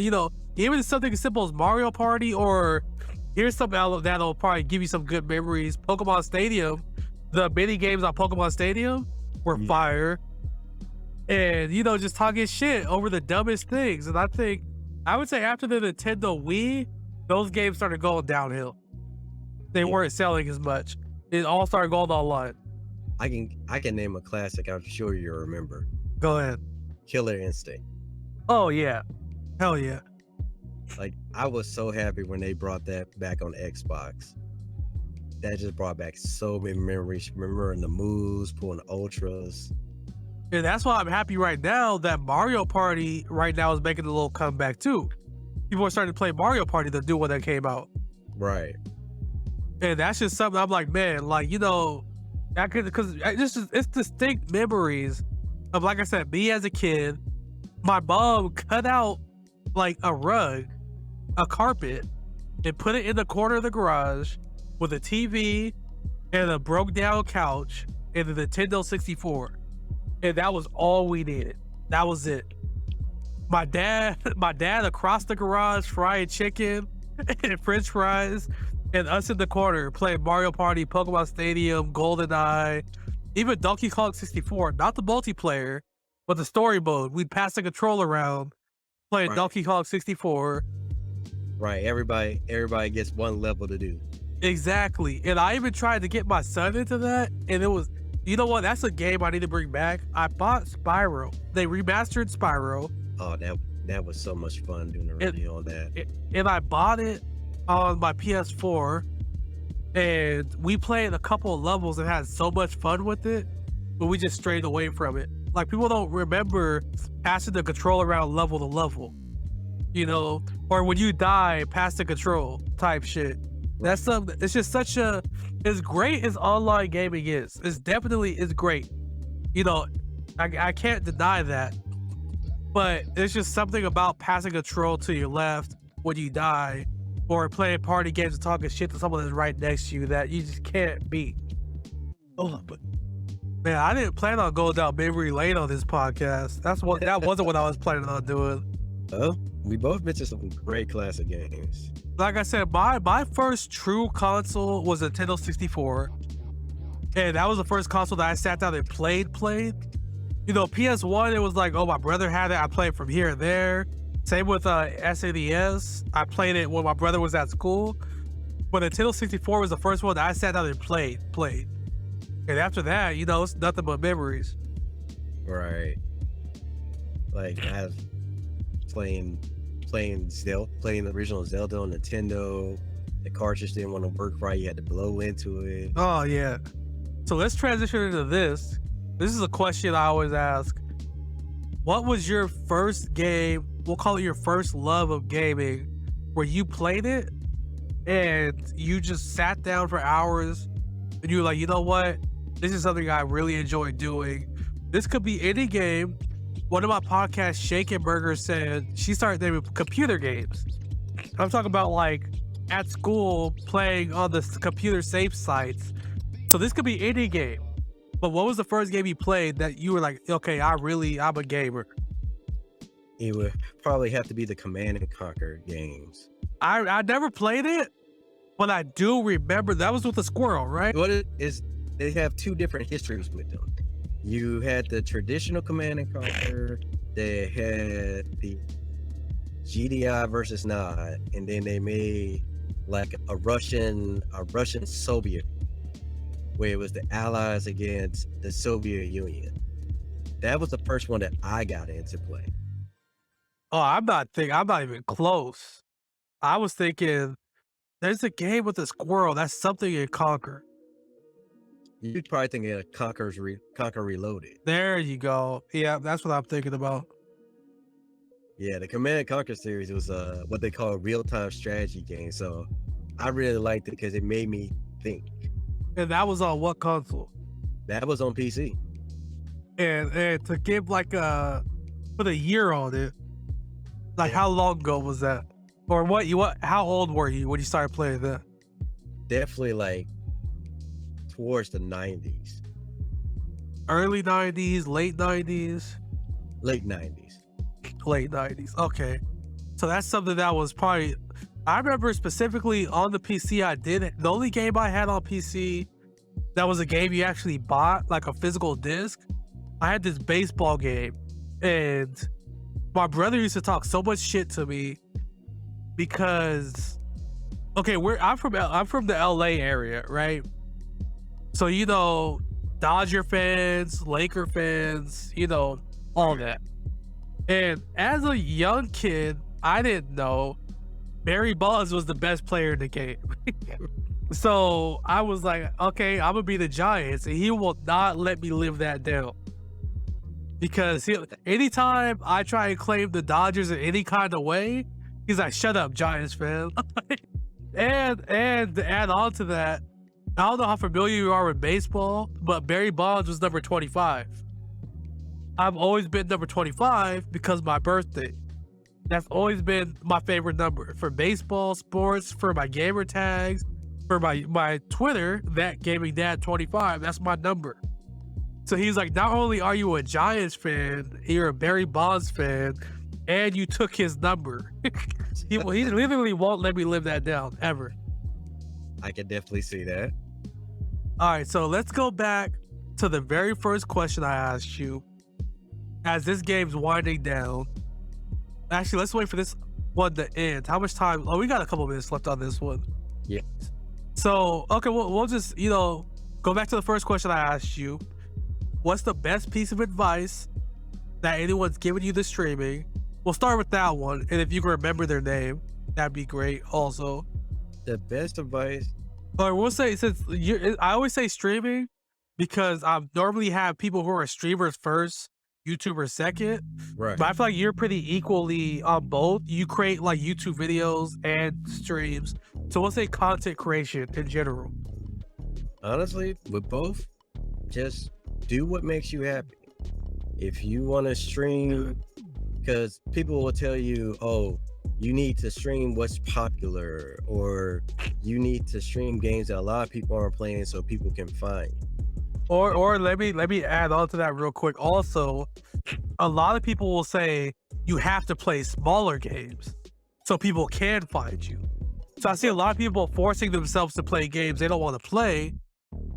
Even something as simple as Mario Party, or here's something that'll probably give you some good memories. Pokemon Stadium, the mini games on Pokemon Stadium were fire. And, just talking shit over the dumbest things. And I would say after the Nintendo Wii, those games started going downhill. They weren't selling as much. It all started going online. I can name a classic I'm sure you'll remember. Go ahead. Killer Instinct. Oh, yeah. Hell yeah. I was so happy when they brought that back on Xbox. That just brought back so many memories. Remembering the moves, pulling the ultras. And that's why I'm happy right now that Mario Party right now is making a little comeback too. People are starting to play Mario Party, the new one that came out. Right. And that's just something I'm like, man, because it's distinct memories of, like I said, me as a kid, my mom cut out a rug, a carpet, and put it in the corner of the garage with a TV and a broke down couch and the Nintendo 64. And that was all we needed. That was it. My dad across the garage frying chicken and French fries, and us in the corner playing Mario Party, Pokemon Stadium, GoldenEye, even Donkey Kong 64. Not the multiplayer, but the story mode. We'd pass the controller around playing Donkey Kong 64. Right. Everybody gets one level to do. Exactly. And I even tried to get my son into that, and it was, you know what? That's a game I need to bring back. I bought Spyro. They remastered Spyro. Oh, that was so much fun doing the review on that. And I bought it on my PS4, and we played a couple of levels and had so much fun with it, but we just strayed away from it. People don't remember passing the controller around level to level, or when you die, pass the control type shit. That's something. It's just as great as online gaming is. It's great. I can't deny that. But it's just something about passing control to your left when you die, or playing party games and talking shit to someone that's right next to you that you just can't beat. But man, I didn't plan on going down memory lane on this podcast. That wasn't what I was planning on doing. Oh, we both mentioned some great classic games. Like I said, my first true console was Nintendo 64. And that was the first console that I sat down and played. You know, PS1, it was like, oh, my brother had it. I played from here and there. Same with SNES. I played it when my brother was at school. But Nintendo 64 was the first one that I sat down and played. And after that, you know, it's nothing but memories. Right. Like I have playing the original Zelda on Nintendo. The cartridge didn't want to work right. You had to blow into it. Oh, yeah. So let's transition into this. This is a question I always ask. What was your first game, we'll call it your first love of gaming, where you played it and you just sat down for hours and you were like, you know what? This is something I really enjoy doing. This could be any game. One of my podcasts, Shake and Burger, said she started naming computer games. I'm talking about like at school playing on the computer safe sites. So this could be any game. But what was the first game you played that you were like, okay, I'm a gamer? It would probably have to be the Command and Conquer games. I never played it, but I do remember that was with the squirrel, right? What it is, they have two different histories with them. You had the traditional Command and Conquer, they had the GDI versus Nod, and then they made like a Russian Soviet, where it was the Allies against the Soviet Union. That was the first one that I got into playing. Oh, I'm not even close. I was thinking there's a game with a squirrel. That's something in Conquer. You'd probably think of Conquer Reloaded. There you go. Yeah, that's what I'm thinking about. Yeah, the Command and Conquer series was what they call a real-time strategy game. So I really liked it because it made me think. And that was on what console? That was on PC. And to give like put a year on it, like how long ago was that? Or how old were you when you started playing that? Definitely like towards the 90s. Early 90s, late 90s? Late 90s. Late 90s. Okay. So that's something that was probably, I remember specifically on the PC the only game I had on PC that was a game you actually bought, like a physical disc. I had this baseball game and my brother used to talk so much shit to me because, okay, I'm from the LA area, right? So, you know, Dodger fans, Laker fans, you know, all that. And as a young kid, I didn't know Barry Bonds was the best player in the game. So I was like, okay, I'm gonna be the Giants, and he will not let me live that down. Because anytime I try and claim the Dodgers in any kind of way, he's like, shut up, Giants fan. and to add on to that, I don't know how familiar you are with baseball, but Barry Bonds was number 25. I've always been number 25 because of my birthday. That's always been my favorite number for baseball, sports, for my gamer tags, for my Twitter, that gaming dad 25. That's my number. So he's like, not only are you a Giants fan, you're a Barry Bonds fan, and you took his number. He literally won't let me live that down ever. I can definitely see that. All right, so let's go back to the very first question I asked you. As this game's winding down, actually, let's wait for this one to end. How much time? Oh, we got a couple minutes left on this one. Yeah. So, okay, we'll just, you know, go back to the first question I asked you. What's the best piece of advice that anyone's given you this streaming? We'll start with that one, and if you can remember their name, that'd be great also. The best advice? Or we'll say, I always say streaming because I normally have people who are streamers first, YouTubers second. Right. But I feel like you're pretty equally on both. You create like YouTube videos and streams. So we'll say content creation in general. Honestly, with both, just do what makes you happy. If you want to stream, because people will tell you, oh, you need to stream what's popular, or you need to stream games that a lot of people aren't playing so people can find you. Or let me add on to that real quick. Also, a lot of people will say you have to play smaller games so people can find you. So I see a lot of people forcing themselves to play games they don't want to play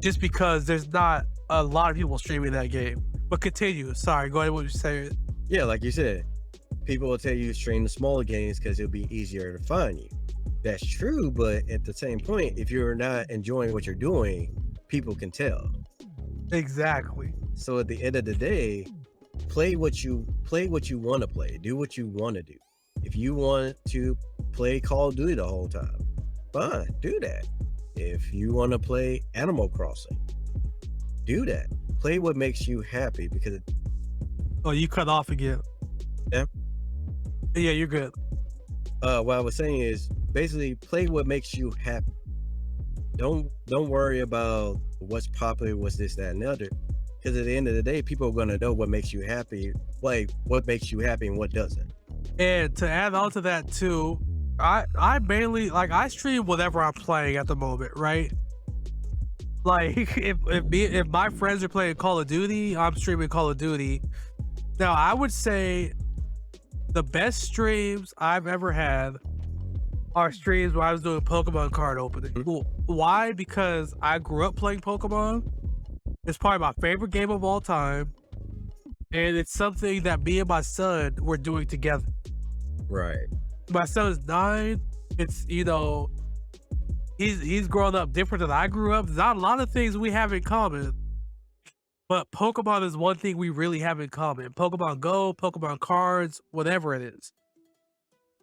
just because there's not a lot of people streaming that game. But continue. Sorry, go ahead with what you're saying. Yeah, like you said, people will tell you stream the smaller games because it'll be easier to find you. That's true, but at the same point, if you're not enjoying what you're doing, people can tell. Exactly. So at the end of the day, play what you want to play. Do what you want to do. If you want to play Call of Duty the whole time, fine, do that. If you want to play Animal Crossing, do that. Play what makes you happy because Oh, you cut off again. Yeah? Yeah, you're good. what I was saying is basically play what makes you happy. Don't worry about what's popular, what's this, that, and the other. Because at the end of the day, people are gonna know what makes you happy, like what makes you happy and what doesn't. And to add on to that too, I mainly like I stream whatever I'm playing at the moment, right? Like if my friends are playing Call of Duty, I'm streaming Call of Duty. Now I would say the best streams I've ever had are streams where I was doing Pokemon card opening. Why? Because I grew up playing Pokemon. It's probably my favorite game of all time. And it's something that me and my son were doing together. Right. My son is 9. It's, you know, he's grown up different than I grew up. There's not a lot of things we have in common. But Pokemon is one thing we really have in common. Pokemon Go, Pokemon cards, whatever it is.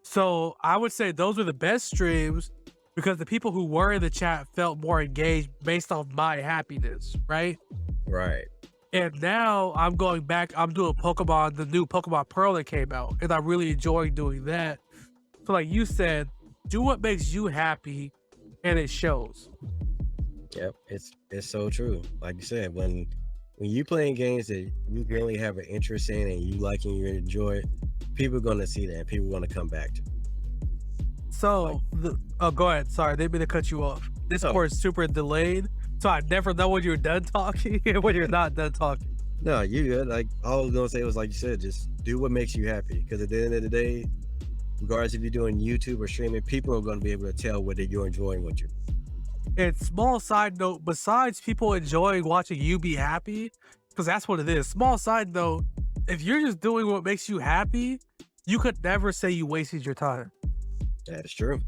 So I would say those were the best streams because the people who were in the chat felt more engaged based off my happiness, right? Right. And now I'm going back, I'm doing Pokemon, the new Pokemon Pearl that came out, and I really enjoy doing that. So like you said, do what makes you happy, and it shows. Yep, it's so true. Like you said, when you playing games that you really have an interest in and you like and you enjoy it, people are gonna see that and people want to come back to. So, go ahead. Sorry, I didn't mean to cut you off. Discord is super delayed, so I never know when you're done talking and when you're not done talking. No, you good. Like all I was gonna say was like you said, just do what makes you happy. Because at the end of the day, regardless if you're doing YouTube or streaming, people are gonna be able to tell whether you're enjoying what you're. And small side note, besides people enjoying watching you be happy, because that's what it is. Small side note, if you're just doing what makes you happy, you could never say you wasted your time. That is true.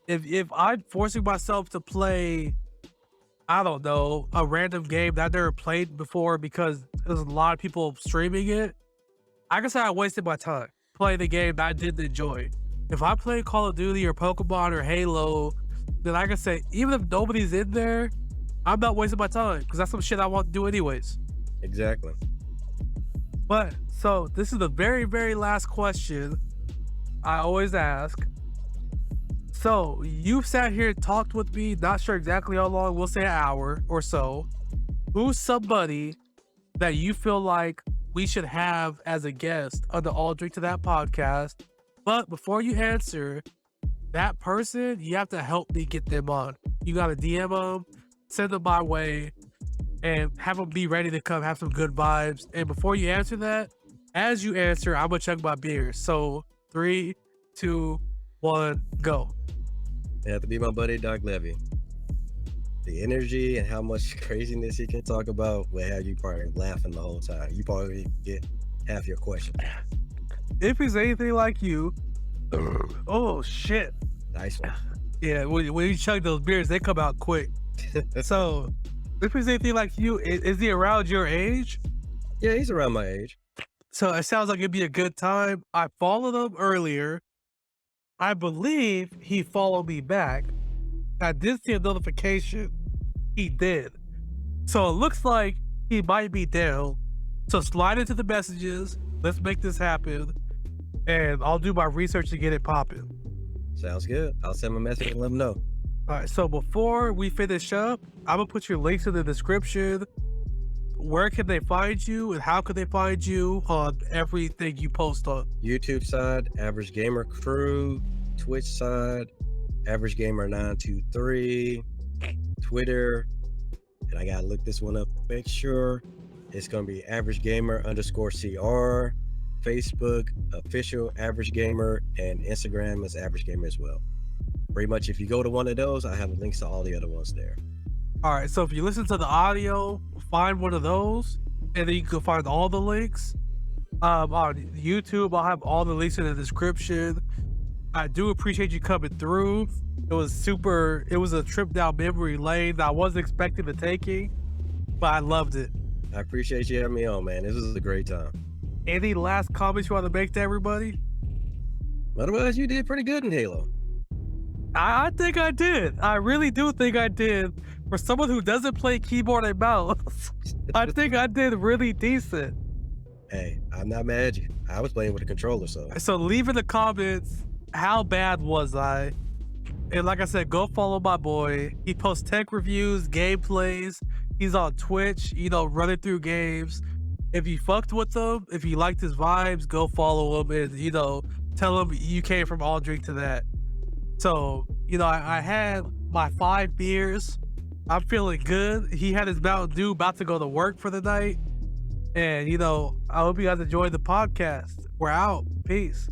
If I'm forcing myself to play, I don't know, a random game that I've never played before because there's a lot of people streaming it, I can say I wasted my time playing the game that I didn't enjoy. If I play Call of Duty or Pokemon or Halo, then I can say, even if nobody's in there, I'm not wasting my time because that's some shit I want to do anyways. Exactly. But, so this is the very, very last question I always ask. So, you've sat here and talked with me, not sure exactly how long, we'll say an hour or so. Who's somebody that you feel like we should have as a guest on the All Drink to That podcast? But before you answer, that person, you have to help me get them on. You got to DM them, send them my way, and have them be ready to come, have some good vibes. And before you answer that, as you answer, I'm going to chug my beer. So, 3, 2, 1, go. It have to be my buddy, Doc Levy. The energy and how much craziness he can talk about will have you probably laughing the whole time. You probably get half your question. If he's anything like you, oh shit. Nice one. Yeah, when you chug those beers, they come out quick. So, if he's anything like you, is he around your age? Yeah, he's around my age. So it sounds like it'd be a good time. I followed him earlier. I believe he followed me back. I did see a notification. He did. So it looks like he might be down. So slide into the messages. Let's make this happen. And I'll do my research to get it popping. Sounds good. I'll send him a message and let him know. All right, so before we finish up, I'm gonna put your links in the description. Where can they find you and how can they find you on everything you post on? YouTube side, Average Gamer Crew. Twitch side, Average Gamer 923. Twitter, and I gotta look this one up to make sure. It's gonna be Average Gamer _CR. Facebook, official Average Gamer, and Instagram is Average Gamer as well. Pretty much if you go to one of those, I have links to all the other ones there. All right, so if you listen to the audio, find one of those, and then you can find all the links. On YouTube, I'll have all the links in the description. I do appreciate you coming through. It was a trip down memory lane that I wasn't expecting to taking, but I loved it. I appreciate you having me on, man. This was a great time. Any last comments you want to make to everybody? Otherwise, you did pretty good in Halo. I think I did. I really do think I did. For someone who doesn't play keyboard and mouse, I think I did really decent. Hey, I'm not mad at you. I was playing with a controller, so. So leave in the comments, how bad was I? And like I said, go follow my boy. He posts tech reviews, gameplays. He's on Twitch, running through games. If you fucked with him, if you liked his vibes, go follow him and, tell him you came from All Drink to That. So, I had my 5 beers. I'm feeling good. He had his Mountain Dew, about to go to work for the night. And, I hope you guys enjoyed the podcast. We're out. Peace.